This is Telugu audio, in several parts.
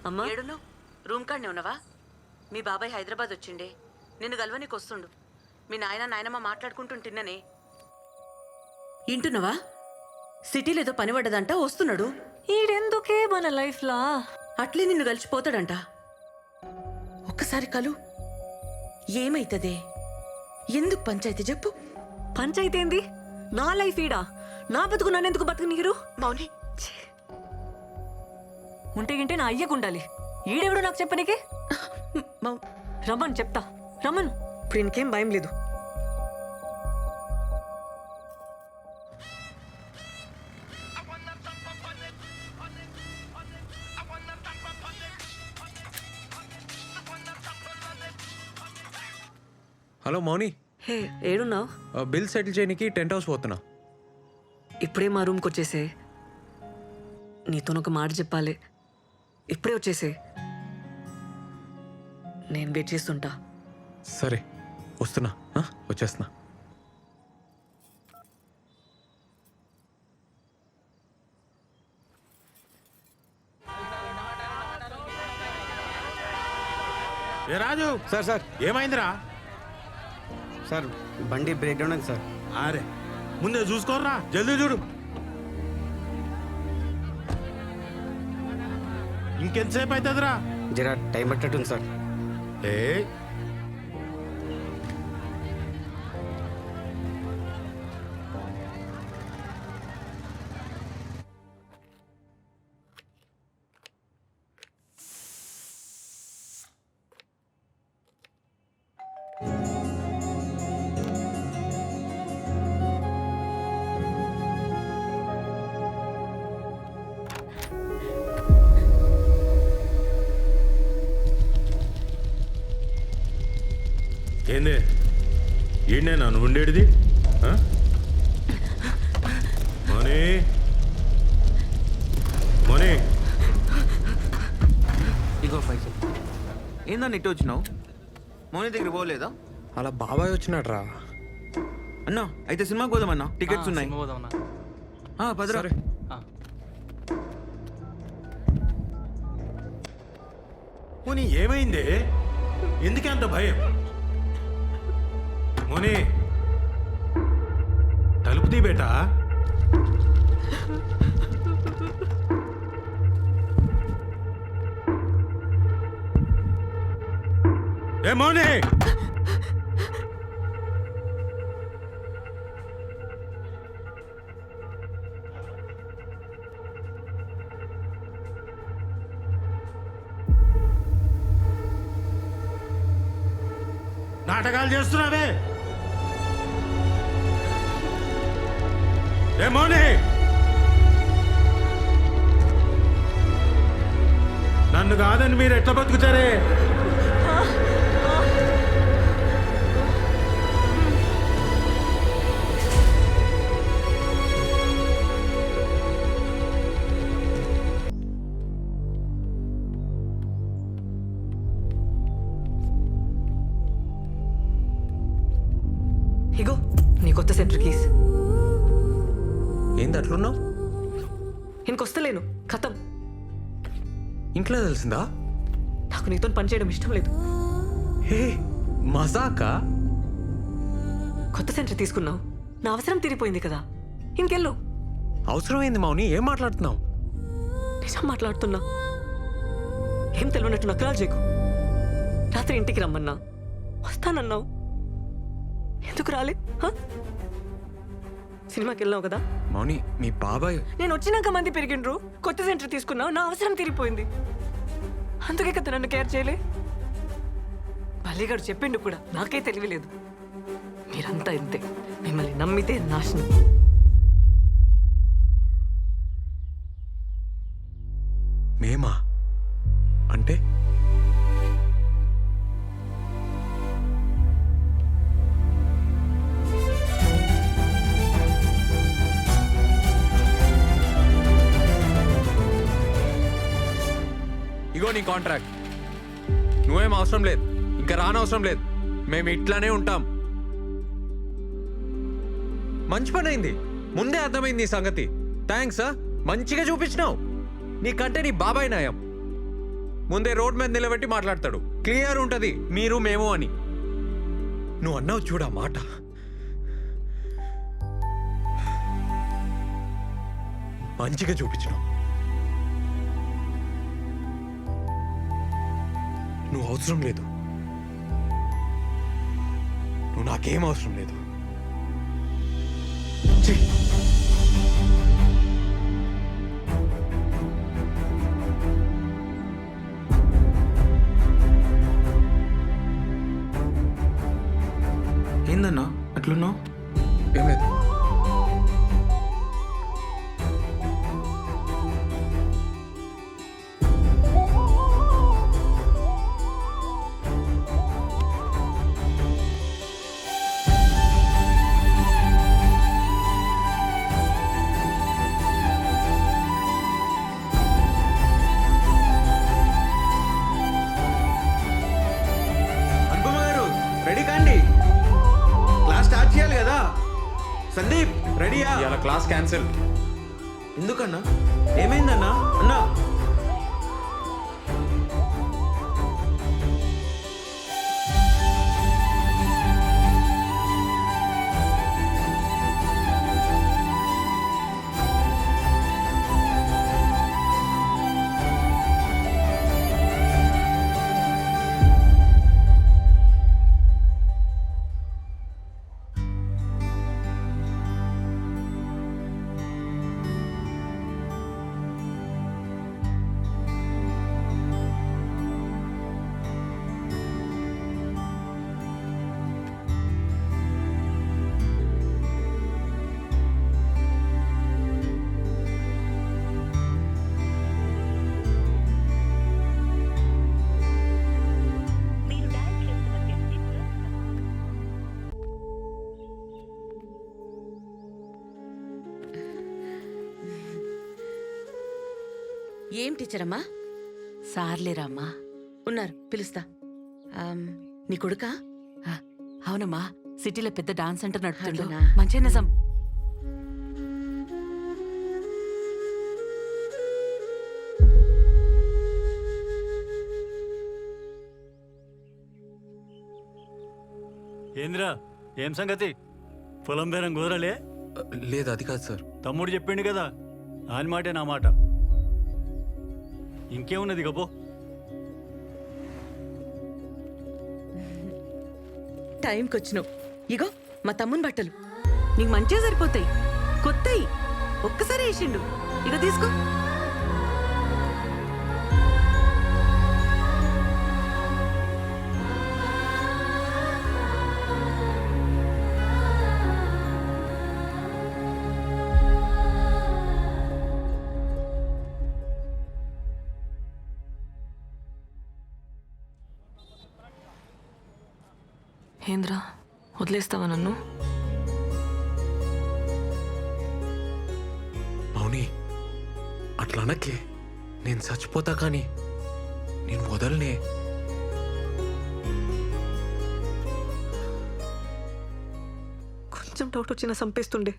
అమ్మా ఏడును రూమ్ కాడనే ఉన్నావా? మీ బాబాయ్ హైదరాబాద్ వచ్చిండే, నిన్ను గల్వనికి వస్తుండు. మీ నాయనమ్మ మాట్లాడుకుంటుంటిన్ననే. ఇంటున్నావా? సిటీలో ఏదో పని పడ్డదంట, వస్తున్నాడు. ఈడెందుకే మన లైఫ్లా అట్లే నిన్ను కలిసిపోతాడంట. ఒక్కసారి కలు, ఏమైతదే? ఎందుకు పంచాయతీ చెప్పు? పంచాయితీ ఏంది? నా లైఫ్ ఈడా, నా బతుకు నన్నెందుకు బతుకునీరు? మౌని, ఉంటే గింటే నా అయ్యకుండాలి. ఈడెవడు నాకు చెప్పనీకి? రమ్మను, చెప్తా. రమ్మను. ఇప్పుడు ఇంకేం భయం లేదు. హలో మౌని, హే ఏడున్నావు? బిల్ సెటిల్ చేయడానికి టెంట్ హౌస్ పోతున్నా. ఇప్పుడే మా రూమ్కి వచ్చేసే. నీతోనొక మాట చెప్పాలి. ఇప్పుడే వచ్చేసే, నేను వెయిట్ చేస్తుంటా. సరే వస్తున్నా, వచ్చేస్తున్నా. ఏ రాజు, సార్ సార్ ఏమైందిరా? సార్ బండి బ్రేక్ డౌన్ అయింది సార్. అరే ముందే చూసుకోర్రా, జల్దీ చూడు. ఇంకెంతసేపు అవుతుందిరా? జరా టైం పట్టట్టుంది సార్. ఏ ఏంది? ఈయనే నన్ను ఉండేది. మోనీ, మోనీ, ఇగో పైసలు. ఏందన్న ఇటు వచ్చినావు? మోనీ దగ్గర పోలేదా? అలా బాబాయ్ వచ్చినాడు రా. అన్నా అయితే సినిమాకి పోదామన్నా, టికెట్స్ ఉన్నాయి. పదరా. సరే. మోనీ ఏమైంది? ఎందుకే అంత భయం? మోనీ తలుపు తీ బేటా. ఏ మోనీ, నాటకాలు చేస్తున్నావే? ఏ మోనీ, నన్ను కాదని మీరు ఎట్లా బతుకుతారే? ఇగో నీ కొత్త సెంటర్ కీస్. ఏంది అట్లున్నావు? ఇంకొస్తలేను, ఖతం. ఇంట్లో తెలిసిందా? నాకు నీతో పని చేయడం ఇష్టం లేదు. హే మజాకా? కొత్త సెంటర్ తీసుకున్నావు, నా అవసరం తీరిపోయింది కదా, ఇంకెళ్ళు. అవసరం ఏంది మౌని? ఏం మాట్లాడుతున్నావు? నిజం మాట్లాడుతున్నా. ఏం తెలియనట్టు నకరాలు చేయకు. రాత్రి ఇంటికి రమ్మన్నా, వస్తానన్నావు. ఎందుకు రాలే? సినిమాకి వెళ్ళావు కదా. మౌని మీ బాబాయ్. నేను వచ్చినాక మంది పెరిగిండ్రు, కొత్త సెంటర్ తీసుకున్నావు, నా అవసరం తీరిపోయింది. అందుకే కదా నన్ను కేర్ చేయలే. బల్లిగాడు చెప్పిండు కూడా, నాకే తెలియలేదు. మీరంతా ఇంతే, మిమ్మల్ని నమ్మితే నాశనం. మేమా అంటే? ఇగో నీ కాంట్రాక్ట్. నువ్వేం అవసరం లేదు, ఇంకా రానవసరం లేదు. మేము ఇట్లానే ఉంటాం. మంచి పని అయింది, ముందే అర్థమైంది ఈ సంగతి. థ్యాంక్స్. మంచిగా చూపించినావు. నీకంటే నీ బాబాయ్ నయం. ముందే రోడ్ మీద నిలబెట్టి మాట్లాడతాడు. క్లియర్ ఉంటుంది మీరు మేము అని. నువ్వు అన్నావు చూడ మాట. మంచిగా చూపించినావు. నువ్వు అవసరం లేదు. నువ్వు నాకేం అవసరం లేదు. ఛీ! ఏందన్నా అట్లున్నావు? ఏం లేదు. అనుపమ గారు రెడీ కాండి, క్లాస్ స్టార్ట్ చేయాలి కదా. సందీప్ రెడీయా? ఇవాళ క్లాస్ క్యాన్సిల్. ఎందుకన్నా? ఏమైందన్నా? అన్నా ఏం టీచర్ అమ్మా? సార్లేరా అమ్మా. ఉన్నారు, పిలుస్తా. నీ కొడుకా? అవునమ్మా, సిటీలో పెద్ద డాన్స్ సెంటర్ నడుపుతుండు. మంచి నిజం. ఏంద్రా ఏం సంగతి? పొలం బేరం కుదరలే? లేదు, అది కాదు సార్. తమ్ముడు చెప్పిండు కదా, ఆయన మాటే నా మాట. ఇంకేమున్నది గబో? టైంకి వచ్చినావు. ఇగో మా తమ్ముని బట్టలు నీకు మంచిగా సరిపోతాయి. కొత్తయి ఒక్కసారి వేసిండు. ఇక తీసుకో. ఏంద్రా, వదిలేస్తావా నన్ను? మౌని, అట్లా అనకే. నేను చచ్చిపోతా కానీ నేను వదలనే. కొంచెం డౌట్ వచ్చినా చంపేస్తుండే.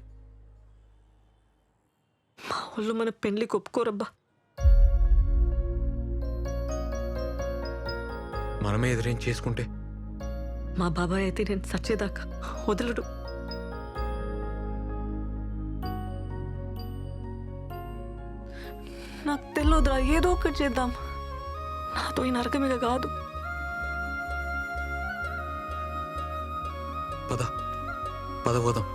మా వాళ్ళు మన పెళ్లికి ఒప్పుకోరబ్బా. మనమే ఎదురేం చేసుకుంటే మా బాబాయ్ అయితే నేను చచ్చేదాకా వదలడు. నాకు తెలియదురా, ఏదో ఒకటి చేద్దాం. నాతో ఈ నరకమిగ కాదు. పద పద పోదాం.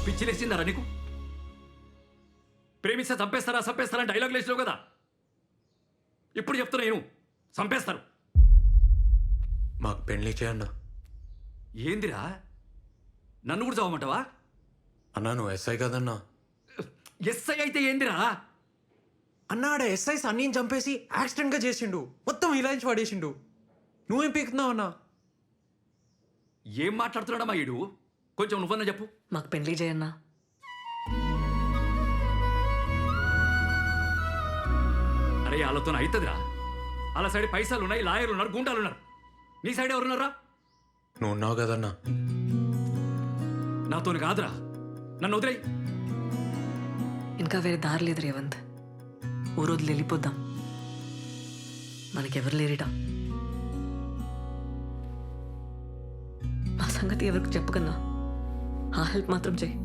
పిచ్చిలేసిందారా నీకు? ప్రేమిస్తే చంపేస్తారా డైలాగ్ లేచినావు కదా. ఇప్పుడు చెప్తున్నా నేను, చంపేస్తారు. మాకు పెళ్లి చేయన్నా. ఏందిరా, నన్ను కూడా చదవమంటావా? అన్నా నువ్వు ఎస్ఐ కదన్నా. ఎస్ఐ అయితే ఏందిరా? అన్నాడ ఎస్ఐ సన్నీని చంపేసి యాక్సిడెంట్గా చేసిండు. మొత్తం ఇలాంటి పడేసిండు. నువ్వేం పీకుతున్నావు అన్నా? ఏం మాట్లాడుతున్నాడమ్మా ఈడు? కొంచెం నువ్వన్నా చెప్పు. మాకు పెళ్లి చేయన్నా. అరే వాళ్ళతో అవుతుందిరా. వాళ్ళ సైడ్ పైసలు ఉన్నాయి, లాయర్లు ఉన్నారు, గుండాలు ఉన్నారు. నీ సైడ్ ఎవరున్నారా? నువ్వు ఉన్నావు కదన్నా. నాతోని కాదురా, నన్ను వదిలేయి. ఇంకా వేరే దారి లేదు రేవంత్. ఓ రోజులు వెళ్ళిపోద్దాం. మనకెవరు లేరిట. మా సంగతి ఎవరికి చెప్పకన్నా ఆ హెల్ప్ మాత్రం చెయ్యి.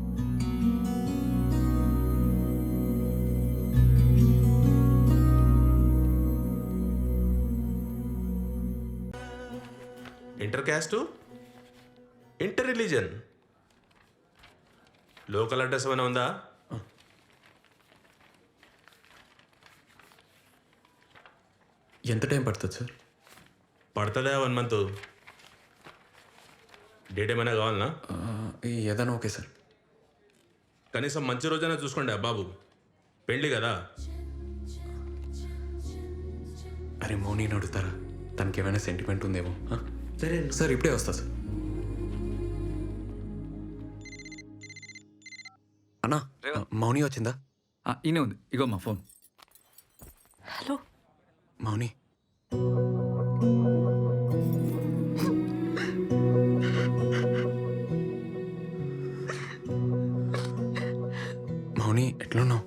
Inter caste, inter religion, local address ఏమైనా ఉందా? ఎంత టైం పడుతుంది సార్? పడుతుందా 1 month? డేట్ ఏమైనా కావాలనా? ఏదైనా ఓకే సార్. కనీసం మంచి రోజైనా చూసుకోండి బాబు, పెళ్ళి కదా. అరే మౌని అడుగుతారా? తనకి ఏమైనా సెంటిమెంట్ ఉందేమో. సరే సార్ ఇప్పుడే వస్తా సార్. అన్నా మౌని వచ్చిందా? ఈయనే ఉంది, ఇగో మా ఫోన్. హలో మౌని మౌని ఎట్లున్నావు?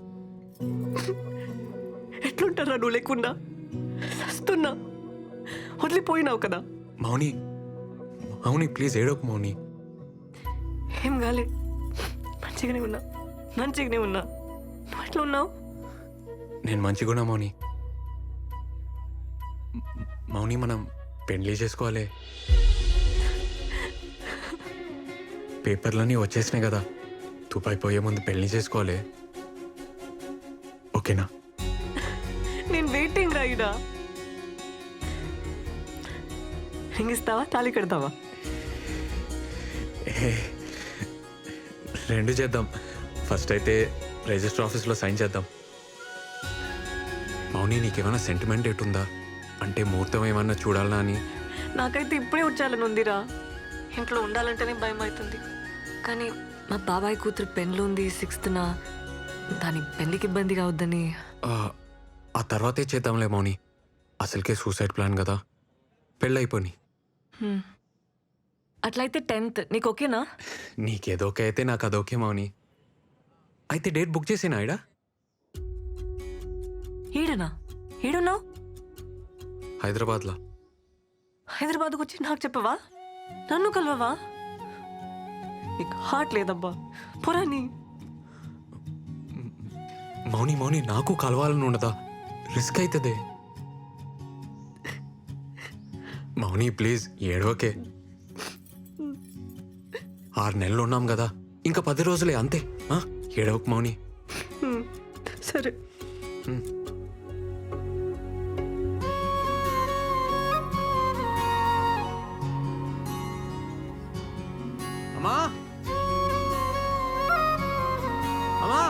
ఎట్లుంటారా నువ్వు లేకుండా? వస్తున్నా, వదిలిపోయినావు కదా. మౌని మౌని ప్లీజ్ ఏడోకు మౌని. ఏం కాలే, మంచిగానే ఉన్నా. నువ్వు ఎట్లా ఉన్నావు? నేను మంచిగున్నా మౌని. మౌని మనం పెళ్లి చేసుకోవాలి. పేపర్లన్నీ వచ్చేసినాయి కదా, తుపాయి పోయే ముందు పెళ్లి చేసుకోవాలి. ఓకేనా? నేను వెయిటింగ్ రాయిడా. రింగ్ ఇస్తావా, తాళి కడతావా? రెండు చేద్దాం. ఫస్ట్ అయితే రిజిస్టర్ ఆఫీస్లో సైన్ చేద్దాం. మౌని నీకేమైనా సెంటిమెంట్ ఎటుందా? అంటే ముహూర్తం ఏమన్నా చూడాలనా అని. నాకైతే ఇప్పుడే వచ్చాలని ఉందిరా. ఇంట్లో ఉండాలంటేనే భయం అవుతుంది. కానీ మా బాబాయ్ కూతురు పెళ్ళి ఉంది 6th. దాని పెళ్ళికి ఇబ్బంది కావద్దని. ఆ తర్వాతే చేద్దాంలే మౌని. అసలుకే సూసైడ్ ప్లాన్ కదా, పెళ్ళైపోని. అట్లయితే 10th నీకు ఓకేనా? నీకేదోకే అయితే నాకు అదోకే మౌని. అయితే డేట్ బుక్ చేసేనా ఇడా? ఈడనా? ఈడున్నావు? హైదరాబాద్లో. హైదరాబాద్కు వచ్చి నాకు చెప్పవా? నన్ను కలవవా? నీకు హార్ట్ లేదబ్బా, పురాని. మౌని మౌని నాకు కలవాలని ఉండదా? రిస్క్ అవుతుంది మౌని, ప్లీజ్ ఏడవకే. 6 నెలలు ఉన్నాం కదా, ఇంకా 10 రోజులే అంతే. ఏడవకు మౌని. సరే. అమ్మా అమ్మా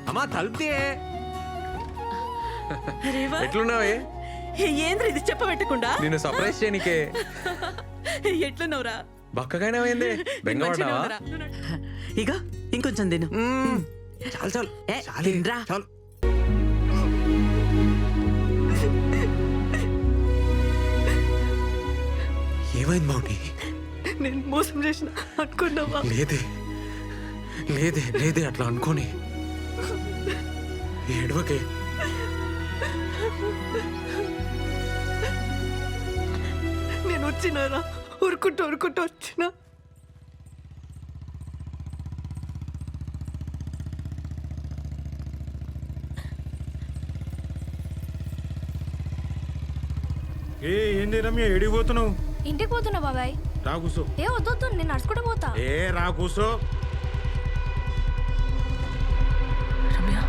అమ్మా తలుపుతే. ఎట్లున్నావే? ఏంద్ర ఇది చెప్పబెట్టకుండా? నిన్ను సర్ప్రైజ్ చేయనికే. ఎట్లున్నావురా? బక్కగానేమైంది? బెంగపడ్డావా? ఇక ఇంకొంచెం తిను. చాలు చాలు ఏ, చాలే, తినరా. చాలు. ఏమైంది మౌని? నేను మోసం చేసిన అనుకున్నావా? లేదే లేదే లేదే, అట్లా అనుకోని. ఏడవకే. నేను వచ్చినారా? ఉరుకుంటూ వచ్చినా. ఏంది రమ్య ఎడిగిపోతున్నావు? ఇంటికి పోతున్నా బాబాయ్. రా కూసో. ఏ వద్దు, నేను నడుచుకుంటూ పోతా. రా కూసో. రమ్య,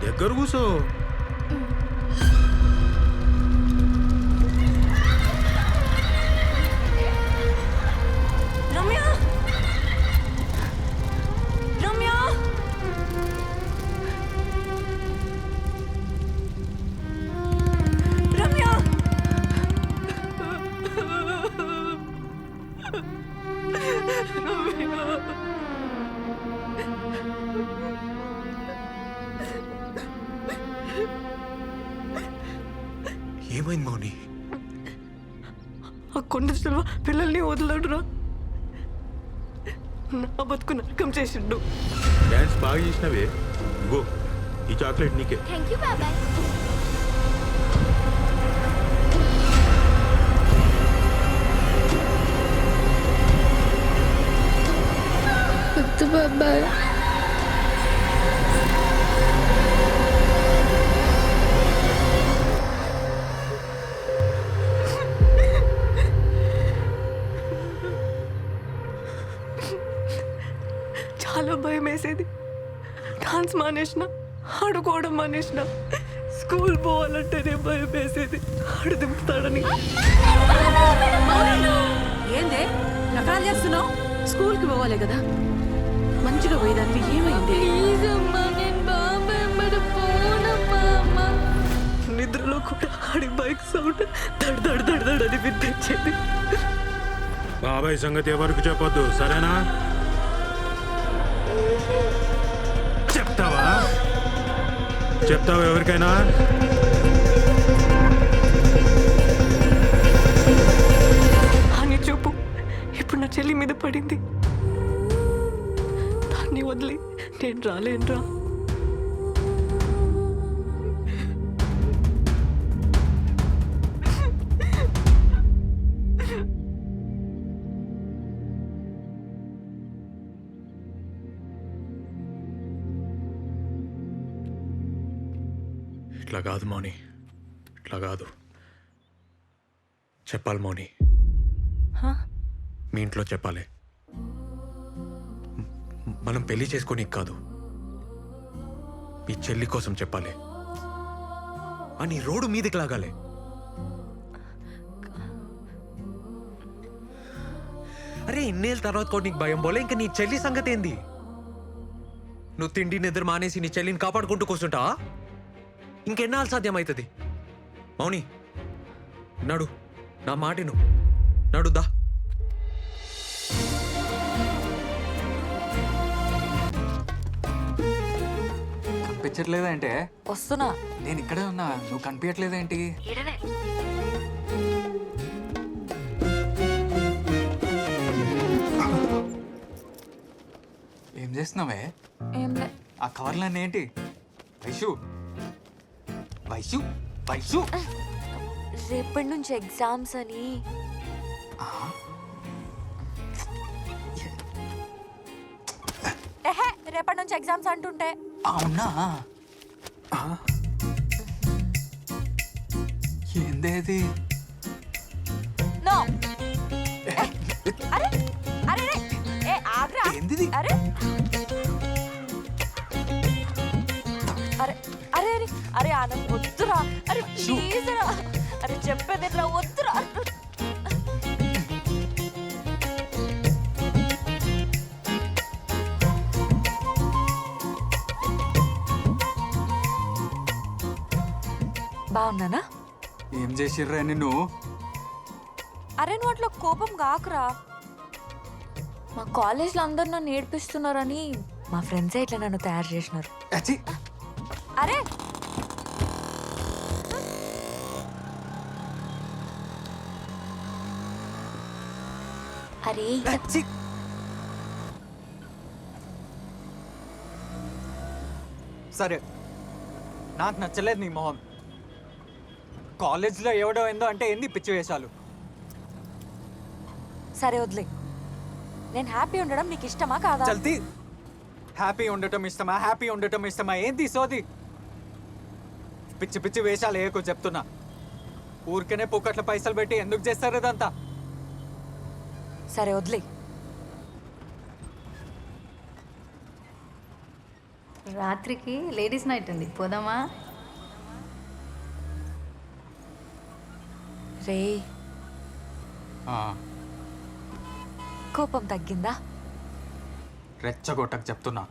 దగ్గర కూసో. రమ్య, రమ్య. రమ్య, రమ్య. ఏమైంది మౌని? ఆ కొండ చెల్వ పిల్లల్ని వదలడురా. నా బతుకు నరకం చేసిండు. డాన్స్ బాగా చేసినవే. ఇగో ఈ చాక్లెట్ నీకే. థ్యాంక్ యూ బాబాయ్. వద్దు బాబాయ్. చాలా భయం వేసేది. డాన్స్ మానేసిన, ఆడుకోవడం మానేసిన, స్కూల్ పోవాలంటేనే భయం వేసేది. ఆడు దింపుతాడని. ఏందే నకరాలు చేస్తున్నావు? స్కూల్కి పోవాలి కదా, మంచిగా పోయేదానికి ఏమైంది? ప్లీజ్ అమ్మా, నేను బాబాయ్ మరి పోనమ్మా అమ్మా. నిద్రలో కూడా ఆడి బైక్ సౌండ్ దడ్ దడ్ దడ్ దడ్ అని వినిపించేది. బాబాయ్ సంగతి ఎవరికి చెప్పొద్దు, సరేనా? చెప్తావా ఎవరికైనా? అని చూపు ఇప్పుడు నా చెల్లి మీద పడింది. దాన్ని వదిలి నేను రాలేనురా. ఇట్లా కాదు మౌని, ఇట్లా కాదు. చెప్పాలి మౌని, మీ ఇంట్లో చెప్పాలి. మనం పెళ్లి చేసుకోనీకి కాదు, మీ చెల్లి కోసం చెప్పాలి. అని రోడ్డు మీదకి లాగాలి. అరే ఇన్నేళ్ళ తర్వాత కూడా నీకు భయం పోలే, ఇంకా నీ చెల్లి సంగతి ఏంది? నువ్వు తిండి నిద్ర మానేసి నీ చెల్లిని కాపాడుకుంటూ కూర్చుంటావా? ఇంకెన్నాళ్ళు సాధ్యమవుతుంది? మౌని నడు, నా మాటిను, నడుద్దా. కనిపించట్లేదంటే వస్తున్నా. నేను ఇక్కడే ఉన్నా, నువ్వు కనిపించట్లేదేంటి? ఏం చేస్తున్నావే? ఏంలే. ఆ కవర్లన్నీ ఏంటి? వైషు వైషు వైషు రేపటి నుంచి ఎగ్జామ్స్ అని. రేపటి నుంచి ఎగ్జామ్స్ అంటుంటే అవునా? ఏందేది? నో. అరే అరే ఏ ఆగ్రా. ఏందిది? అరే అరే అరే అరే అరే ఆనంద్ వద్దురా. అరే ప్లీజ్ రా. అరే చెప్పేది రా, వద్దురా. బాగున్నానా? ఏం చేసిర్రా నిన్ను? అరే నువ్వు అట్లా కోపం కాకురా. మా కాలేజ్లో అందరు నన్ను ఏడిపిస్తున్నారని మా ఫ్రెండ్సే ఇట్లా నన్ను తయారు చేసినారు. అచ్చి. అరే అరే అచ్చి. సరే, నాకు నచ్చలేదు నీ మొహం. కాలేజ్లో ఎవడో ఏందో అంటే ఏంది పిచ్చి వేషాలు? సరే వదిలే. నేను హ్యాపీ ఉండడం నీకు ఇష్టమా కాదా? చల్తీ. హ్యాపీ ఉండటం ఇష్టమా, హ్యాపీ ఉండటం ఇష్టమా? ఏంది సోది? పిచ్చి పిచ్చి వేషాలు ఏకో చెప్తున్నా. ఊరికనే పుక్కట్ల పైసలు పెట్టి ఎందుకు చేస్తారు ఇదంతా? సరే వదిలే. రాత్రికి లేడీస్ నైట్ ఉంది, పోదామా? రే కోపం తగ్గిందా? రెచ్చగొట్టకు చెప్తున్నా.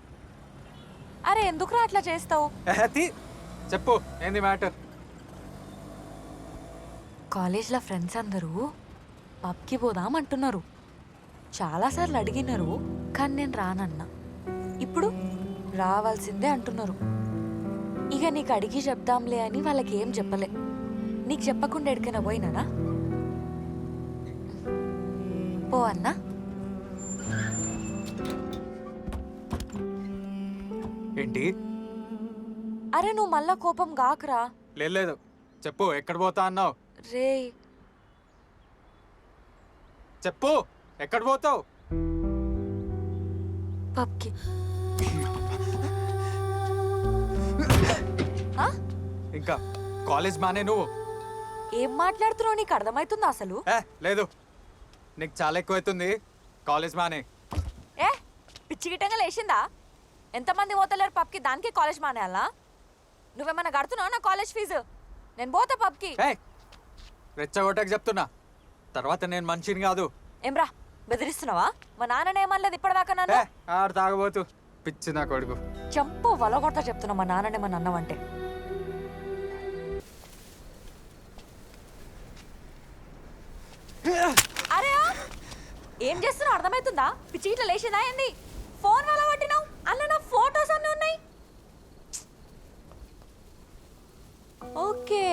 అరే ఎందుకురా అట్లా చేస్తావు? చెప్పు, ఏంది మ్యాటర్? కాలేజ్లో ఫ్రెండ్స్ అందరూ పబ్కి పోదామంటున్నారు. చాలాసార్లు అడిగినారు, కానీ నేను రానన్నా. ఇప్పుడు రావాల్సిందే అంటున్నారు. ఇక నీకు అడిగి చెప్దాంలే అని వాళ్ళకి ఏం చెప్పలే. నీకు చెప్పకుండా ఎడికైనా పోయినానా? పో అన్నా. ఏంటి? అరే నువ్వు మళ్ళా కోపం గాకురా. లేదు చెప్పు, ఎక్కడ పోతా అన్నావు? రే చెప్పు, ఎక్కడ పోతావు? పబ్కి. ఇంకా కాలేజ్ మానే నువ్వు. ఏం మాట్లాడుతున్నావు? నీకు అర్థమవుతుందా అసలు? లేదు, నీకు చాలా ఎక్కువైతుంది. కాలేజ్ మానే. ఏ పిచ్చి గిట్టంగా లేచిందా? ఎంతమంది పోతలేరు పబ్కి, దానికి కాలేజ్ మానేయాలా? నువ్వేమన్నా కడుతున్నావు నా కాలేజ్ ఫీజు? నేను పోతా పబ్కి. రెచ్చగొట్టకు చెప్తున్నా, తర్వాత నేను మనిషిని కాదు. ఏమ్రా బెదిరిస్తున్నావా? మా నాన్ననే ఏమనలేదు ఇప్పటిదాకా నన్ను. ఆడు తాగబోతు పిచ్చి నా కొడుకు. చంపు వలగొడతా చెప్తున్నా, మా నాన్ననే మన అన్నవంటే. అరే ఏం చేస్తున్నావు? అర్థమవుతుందా? పిచ్చి ఇట్లా లేచిందా ఏంది? ఫోన్ వల్ల పట్టినావు, అలా నా ఫోటోస్ అన్నీ ఉన్నాయి. ఓకే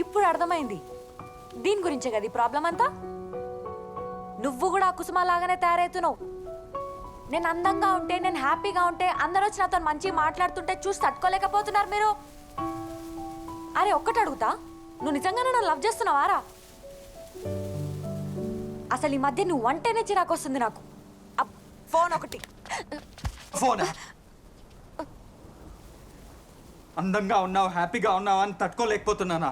ఇప్పుడు అర్థమైంది, దీని గురించే కదా ఈ ప్రాబ్లం అంతా. నువ్వు కూడా కుసుమలాగానే తయారవుతున్నావు. నేను అందంగా ఉంటే, నేను హ్యాపీగా ఉంటే, అందరూ వచ్చి నాతో మంచిగా మాట్లాడుతుంటే చూసి తట్టుకోలేకపోతున్నారు మీరు. అరే ఒక్కటి అడుగుతా, నువ్వు నిజంగానే నన్ను లవ్ చేస్తున్నావారా? అసలు ఈ మధ్య నువ్వు అంటేనే చిరాకు వస్తుంది నాకు. ఫోన్ ఒకటి. ఫోనా? అందంగా ఉన్నావు, హ్యాపీగా ఉన్నావు అని తట్టుకోలేకపోతున్నానా?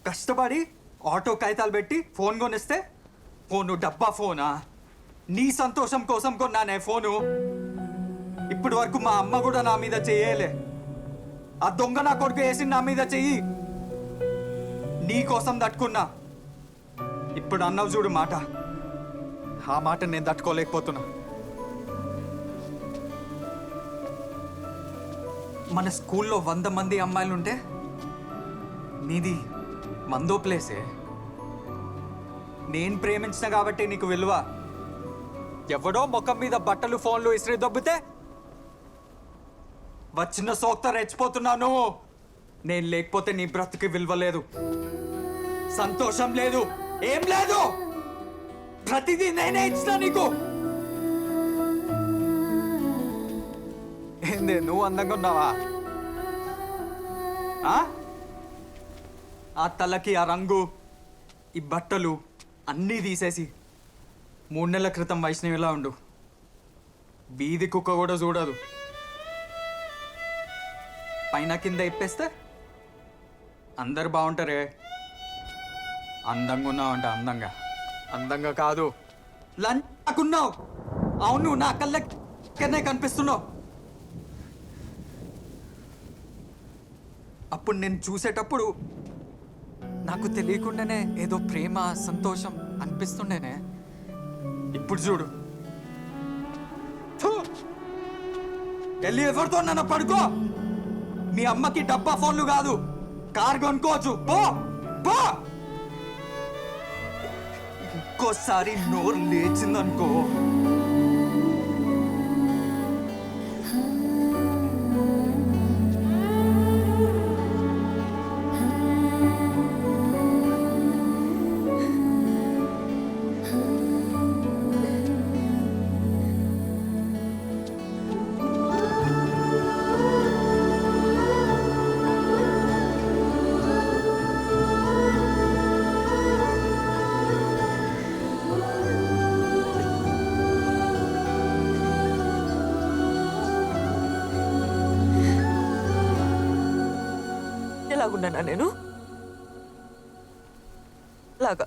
కష్టపడి ఆటో కాగితాలు పెట్టి ఫోన్ కొనిస్తే ఫోను డబ్బా ఫోనా? నీ సంతోషం కోసం కొన్నానే ఫోను. ఇప్పటి వరకు మా అమ్మ కూడా నా మీద చెయ్యలే. ఆ దొంగ నా కొడుకు వేసి నా మీద చెయ్యి. నీ కోసం తట్టుకున్నా. ఇప్పుడు అన్నావు చూడు మాట, ఆ మాట నేను తట్టుకోలేకపోతున్నా. మన స్కూల్లో 100 మంది అమ్మాయిలుంటే నీది మందో ప్లేసే. నేను ప్రేమించిన కాబట్టి నీకు విలువ. ఎవడో ముఖం మీద బట్టలు ఫోన్లు ఇసిరి దొబ్బితే వచ్చిన సోక్త రెచ్చిపోతున్నావు నువ్వు. నేను లేకపోతే నీ బ్రతుకి విలువ లేదు, సంతోషం లేదు, ఏం లేదు. ప్రతిదీ నేనే ఇచ్చిన నీకు. ఏంది నువ్వు అందంగా ఉన్నావా? ఆ తలకి ఆ రంగు, ఈ బట్టలు అన్నీ తీసేసి 3 నెలల క్రితం వైష్ణవిలా ఉండు. వీధి కుక్క కూడా చూడదు. పైన కింద ఇప్పేస్తే అందరు బాగుంటారే. అందంగా ఉన్నావు అంట, అందంగా కాదు, లంచుకున్నావు. అవును, నా కళ్ళనే కనిపిస్తున్నావు. అప్పుడు నేను చూసేటప్పుడు నాకు తెలియకుండానే ఏదో ప్రేమ, సంతోషం అనిపిస్తుండేనే. ఇప్పుడు చూడు, వెళ్ళి ఎవరితో నన్ను పడుకో. మీ అమ్మకి డబ్బా ఫోన్లు కాదు, కార్ కొనుక్కోవచ్చు. పో పో. ఇంకోసారి నోరు లేచిందనుకో, ఎలాగున్నానా నేను? లాగా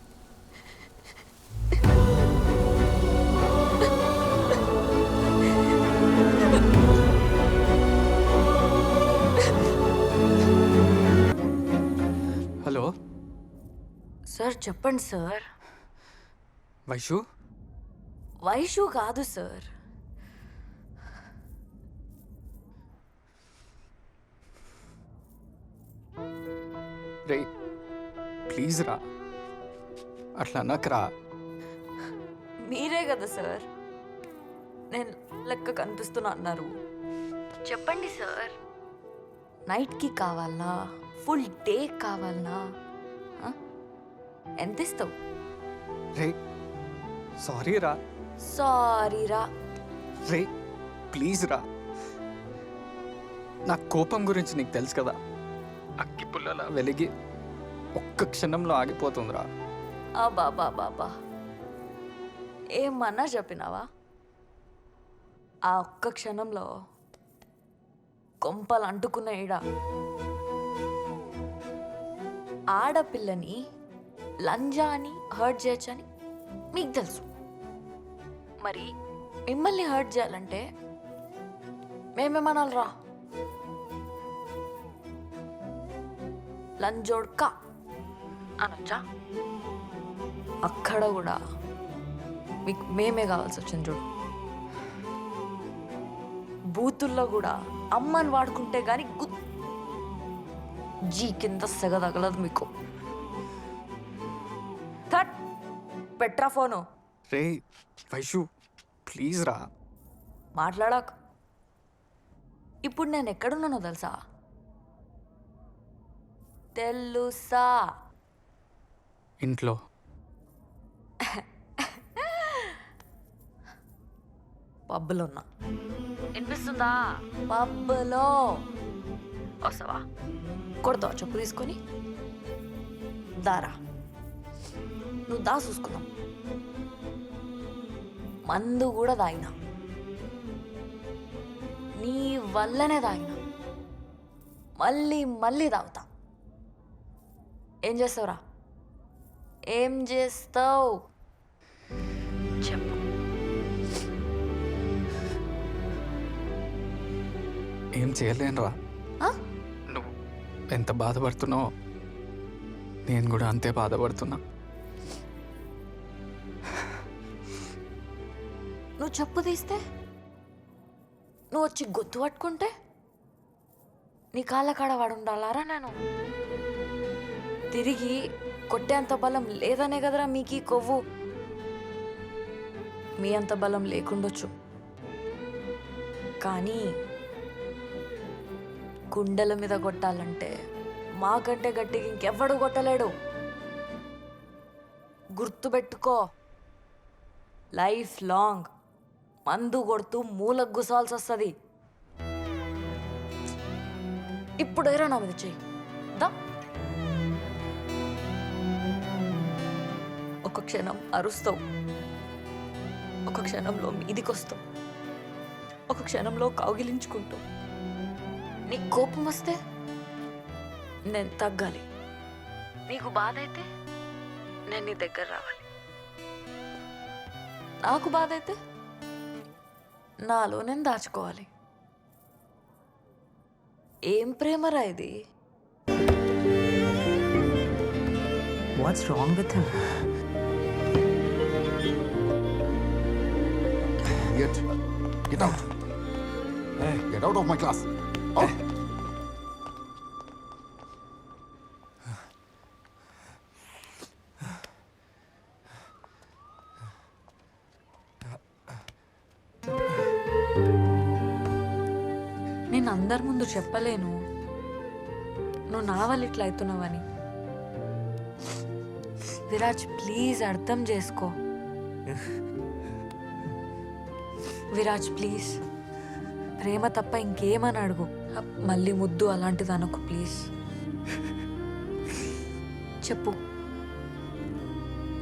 హలో సార్ చెప్పండి సార్. వైషు, వైషు కాదు సార్. రే ప్లీజ్ రా, అట్లా అనకరా. మీరే కదా సార్ నేను లెక్క కనిపిస్తున్నా అన్నారు. చెప్పండి సార్. నైట్కి కావాలనా, ఫుల్ డే కావాలనా? ఆ? ఎంత ఇస్తావు? రే సారీ రా, సారీరా. రే ప్లీజ్ రా. నా కోపం గురించి నీకు తెలుసు కదా, అగ్గి పుల్లలా వెలిగి ఒక్క క్షణంలో ఆగిపోతుందిరా. బాబా ఏమన్నా చెప్పినావా? ఆ ఒక్క క్షణంలో కొంపలు అంటుకున్న ఈడ ఆడపిల్లని లంజా అని హర్ట్ చేయొచ్చని మీకు తెలుసు. మరి మిమ్మల్ని హర్ట్ చేయాలంటే మేమేమనాలరా? లంజోడ్కా అనొచ్చా? అక్కడ కూడా మీకు మేమే కావాల్సి వచ్చింది చూడు. బూతుల్లో కూడా అమ్మని వాడుకుంటే గాని జీ కింద సెగ తగలదు మీకు. That Petra phone. Ray Vaishu please రా. మాట్లాడాక ఇప్పుడు నేను ఎక్కడున్నానో తెలుసా? తెలుసా? ఇంట్లో. పబ్బులో ఉన్నా. వినిపిస్తుందా? పబ్బులో. వస్తావా? కొడతావా చెప్పు తీసుకొని? దారా నువ్వు దా చూసుకుందాం. మందు కూడా తాగినా, నీ వల్లనే తాగినా, మళ్ళీ మళ్ళీ తాగుతా. ఏం చేస్తావురా? ఏం చేస్తావు చెప్పు. ఏం చేయలేనురా. ఆ? నువ్వు ఎంత బాధపడుతున్నావో నేను కూడా అంతే బాధపడుతున్నా. నువ్వు చెప్పు తీస్తే, నువ్వు వచ్చి గొంతు పట్టుకుంటే నీ కాళ్ళ కాడ వాడు ఉండాలారా? నేను తిరిగి కొట్టేంత బలం లేదనే కదరా మీకీ కొవ్వు. మీ అంత బలం లేకుండొచ్చు, కానీ గుండెల మీద కొట్టాలంటే మాకంటే గట్టిగా ఇంకెవ్వడు కొట్టలేడు. గుర్తుపెట్టుకో, లైఫ్ లాంగ్ మందు కొడుతూ మూలకు గుసాల్సి వస్తుంది. ఇప్పుడు ఏరా నా మీద చెయ్యి. దా. ఒక క్షణం అరుస్తావు, ఒక క్షణంలో మీదికొస్తావు, ఒక క్షణంలో కౌగిలించుకుంటావు. నీకు కోపం వస్తే నేను తగ్గాలి, నీకు బాధ అయితే నేను నీ దగ్గర రావాలి. నాకు బాధ అయితే నాలో నేను దాచుకోవాలి. ఏం ప్రేమరా ఇది? What's wrong with him? Get out. Get out of my class. Out. నేను అందరి ముందు చెప్పలేను నువ్వు నా వల్ల ఇట్లా అవుతున్నావని. విరాజ్ ప్లీజ్ అర్థం చేసుకో. విరాజ్ ప్లీజ్, ప్రేమ తప్ప ఇంకేమని అడుగు. మళ్ళీ ముద్దు అలాంటిది అనకు ప్లీజ్. చెప్పు,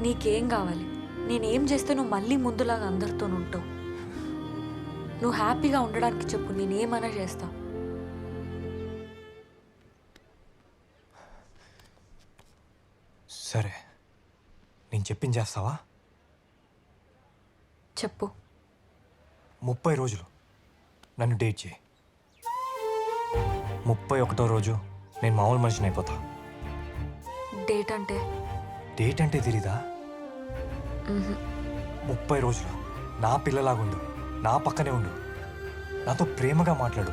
నీకేం కావాలి? నేనేం చేస్తే నువ్వు మళ్ళీ ముందులాగా అందరితో ఉంటావు? నువ్వు హ్యాపీగా ఉండడానికి చెప్పు, నేనేమన్నా చేస్తా. సరే, నేను చెప్పింది చేస్తావా? చెప్పు. 30 రోజులు నన్ను డేట్ చేయి. 31వ రోజు నేను మామూలు మనిషిని అయిపోతా. డేట్ అంటే? డేట్ అంటే తెలీదా? 30 రోజులు నా పిల్లలాగుండు, నా పక్కనే ఉండు, నాతో ప్రేమగా మాట్లాడు.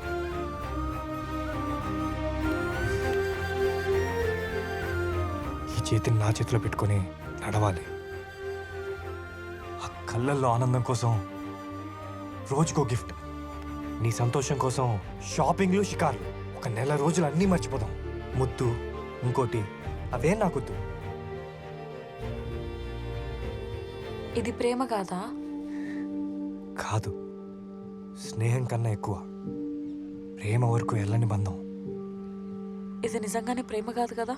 ఈ చేతిని నా చేతిలో పెట్టుకొని నడవాలి. ఆ కళ్ళల్లో ఆనందం కోసం రోజుకో గిఫ్ట్. నీ సంతోషం కోసం షాపింగ్లు, షికార్లు. ఒక నెల రోజులు అన్నీ మర్చిపోదాం. ముద్దు, ఇంకోటి, అవేం నాకొద్దు. ఇది ప్రేమ కాదా? కాదు, స్నేహం కన్నా ఎక్కువ. ప్రేమ వరకు వెళ్ళని బంధం. ఇది నిజంగానే ప్రేమ కాదు కదా?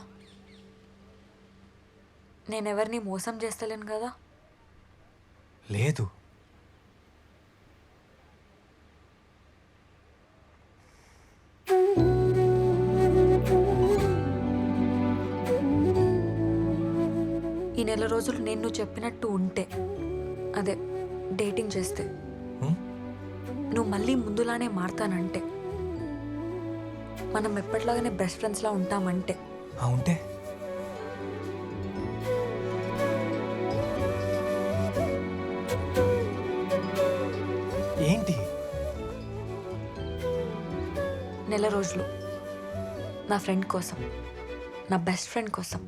నేనెవరిని మోసం చేస్తలేను కదా? లేదు. ఈ నెల రోజులు నేను నువ్వు చెప్పినట్టు ఉంటే, అదే డేటింగ్ చేస్తే, నువ్వు మళ్ళీ ముందులానే మారతానంటే, మనం ఎప్పటిలాగానే బెస్ట్ ఫ్రెండ్స్లా ఉంటామంటే, ఉంటే ఏంటి? నెల రోజులు నా ఫ్రెండ్ కోసం, నా బెస్ట్ ఫ్రెండ్ కోసం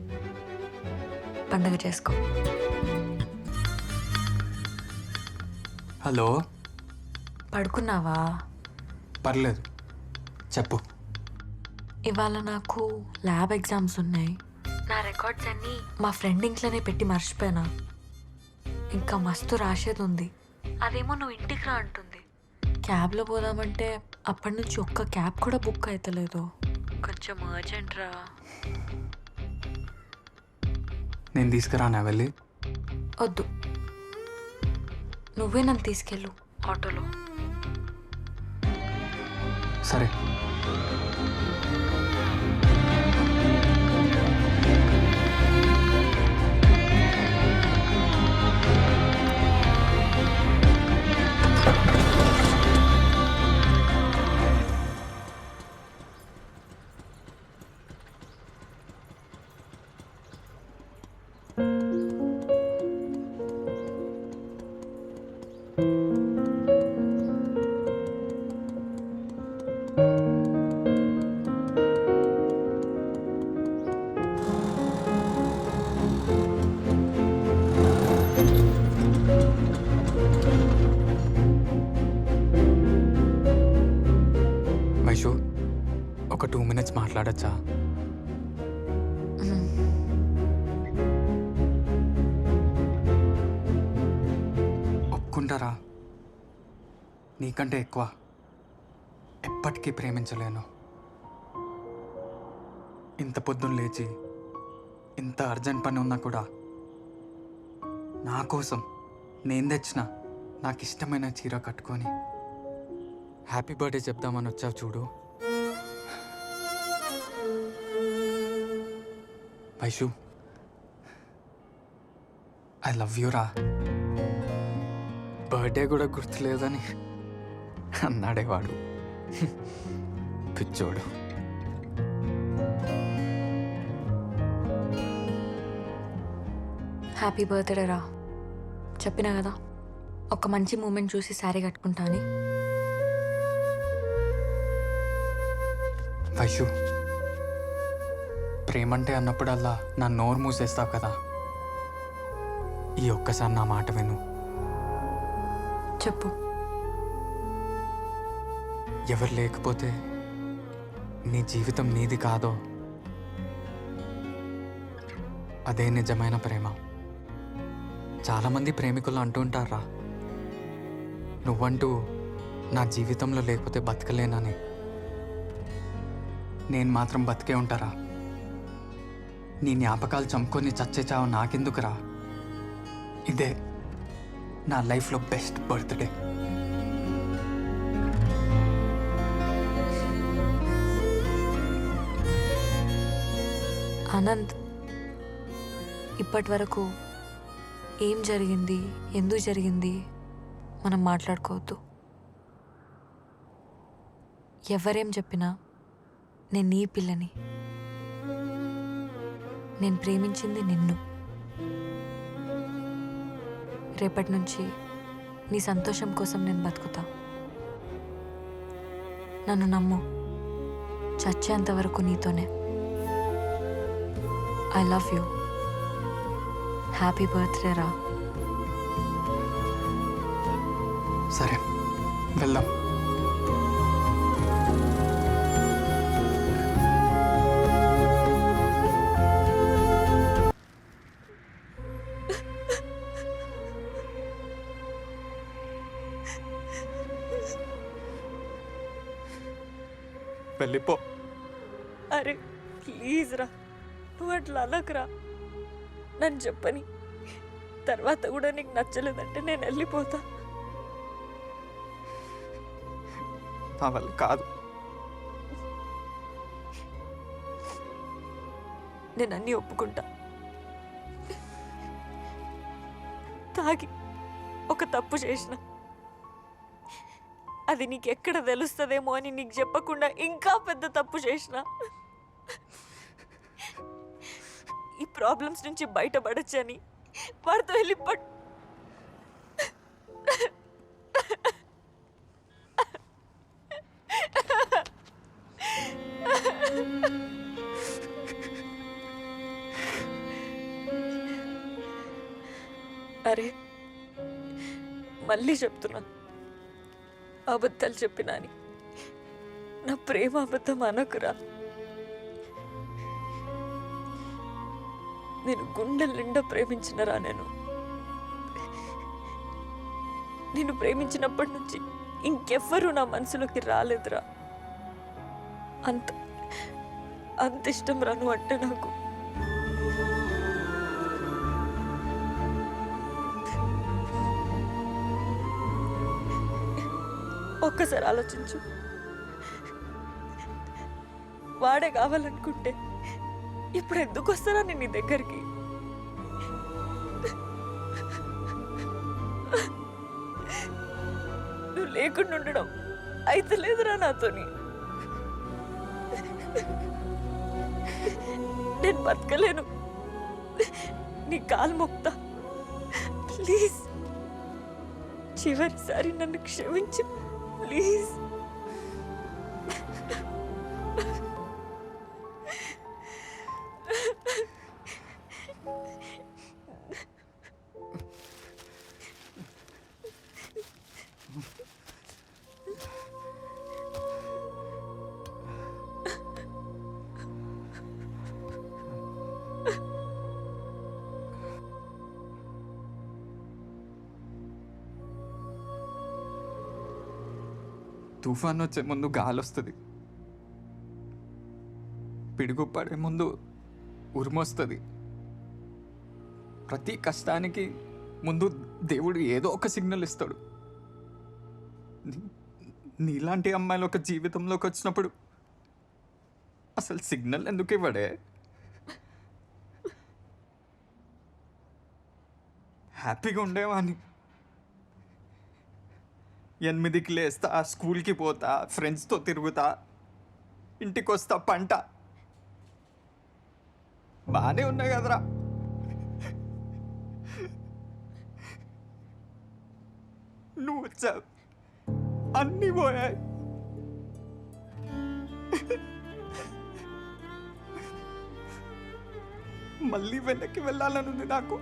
పండగ చేసుకో. హలో, పడుకున్నావా? పర్లేదు, చెప్పు. ఇవాళ నాకు ల్యాబ్ ఎగ్జామ్స్ ఉన్నాయి. నా రికార్డ్స్ అన్నీ మా ఫ్రెండ్ ఇంట్లోనే పెట్టి మర్చిపోయానా. ఇంకా మస్తు రాసేది ఉంది. అదేమో నువ్వు ఇంటికి రా అంటుంది. క్యాబ్లో పోదామంటే అప్పటి నుంచి ఒక్క క్యాబ్ కూడా బుక్ అవుతలేదు. కొంచెం అర్జెంట్ రా. నేను తీసుకురానా వెళ్ళి? వద్దు, నువ్వే నన్ను తీసుకెళ్ళు ఆటోలో. సరే. వైషు, ఒక 2 minutes మాట్లాడచ్చా? ఒప్పుకుంటారా? నీకంటే ఎక్కువ ఎప్పటికీ ప్రేమించలేను. ఇంత పొద్దున్న లేచి ఇంత అర్జెంట్ పని ఉన్నా కూడా నా కోసం నేను తెచ్చిన నాకు ఇష్టమైన చీర కట్టుకొని హ్యాపీ బర్త్డే చెప్దామని వచ్చావు చూడు. వైషు, ఐ లవ్ యూ రా. బర్త్డే కూడా గుర్తులేదని అన్నాడేవాడు పిచ్చోడు. హ్యాపీ బర్త్డే రా. చెప్పినా కదా ఒక మంచి మూమెంట్ చూసి శారీ కట్టుకుంటా అని. వైషు, ప్రేమంటే అన్నప్పుడల్లా నా నోరు మూసేస్తావు కదా. ఈ ఒక్కసారి నా మాట విను. చెప్పు. ఎవరు లేకపోతే నీ జీవితం నీది కాదో అదే నిజమైన ప్రేమ. చాలామంది ప్రేమికులు అంటూ ఉంటారా, నువ్వంటూ నా జీవితంలో లేకపోతే బతకలేనని. నేను మాత్రం బతికే ఉంటారా? నీ జ్ఞాపకాలు చంపుకొని చచ్చే చావు నాకెందుకురా? ఇదే నా లైఫ్లో బెస్ట్ బర్త్డే. ఆనంద్, ఇప్పటి వరకు ఏం జరిగింది, ఎందుకు జరిగింది మనం మాట్లాడుకోవద్దు. ఎవరేం చెప్పినా నేను నీ పిల్లని. నేను ప్రేమించింది నిన్ను. రేపటి నుంచి నీ సంతోషం కోసం నేను బతుకుతా. నన్ను నమ్ము, చచ్చేంత వరకు నీతోనే. I love you. Happy birthday రా. సరే, వెళ్దాం. వెళ్ళిపో. అరే ప్లీజ్ రా, నువ్వు అట్లా అనకురా. నన్ను చెప్పని తర్వాత కూడా నీకు నచ్చలేదంటే నేను వెళ్ళిపోతా. నా వల్ల కాదు. నేను అన్నీ ఒప్పుకుంటా. తాగి ఒక తప్పు చేసిన, అది నీకు ఎక్కడ తెలుస్తుందేమో అని నీకు చెప్పకుండా ఇంకా పెద్ద తప్పు చేసిన. ఈ ప్రాబ్లమ్స్ నుంచి బయటపడచ్చని వాడితో వెళ్ళిపట్. అరే మళ్ళీ చెప్తున్నా, అబద్ధాలు చెప్పినా అని నా ప్రేమ అబద్ధం అనకురా. నేను గుండెల నిండా ప్రేమించినరా. నేను ప్రేమించినప్పటి నుంచి ఇంకెవ్వరూ నా మనసులోకి రాలేదురా. అంత అంత ఇష్టం రాను అంటే నాకు. ఒక్కసారి ఆలోచించు. వాడే కావాలనుకుంటే ఇప్పుడు ఎందుకు వస్తారా నేను నీ దగ్గరికి? నువ్వు లేకుండా ఉండడం అయితే లేదురా నాతోని. నేను బతకలేను. నీ కాలు మొక్తా, ప్లీజ్ చివరిసారి నన్ను క్షమించు ప్లీజ్. తుఫాన్ వచ్చే ముందు గాలి వస్తుంది, పిడుగు పడే ముందు ఉరుమొస్తుంది. ప్రతి కష్టానికి ముందు దేవుడు ఏదో ఒక సిగ్నల్ ఇస్తాడు. నీలాంటి అమ్మాయిలు ఒక జీవితంలోకి వచ్చినప్పుడు అసలు సిగ్నల్ ఎందుకు ఇవ్వడే? హ్యాపీగా ఉండేవాడిని. 8కి లేస్తా, స్కూల్కి పోతా, ఫ్రెండ్స్తో తిరుగుతా, ఇంటికి వస్తా, పంట బాగానే ఉన్నాయి కదరా. నువ్వు వచ్చావు, అన్నీ పోయాయి. మళ్ళీ వెనక్కి వెళ్ళాలనుంది నాకు.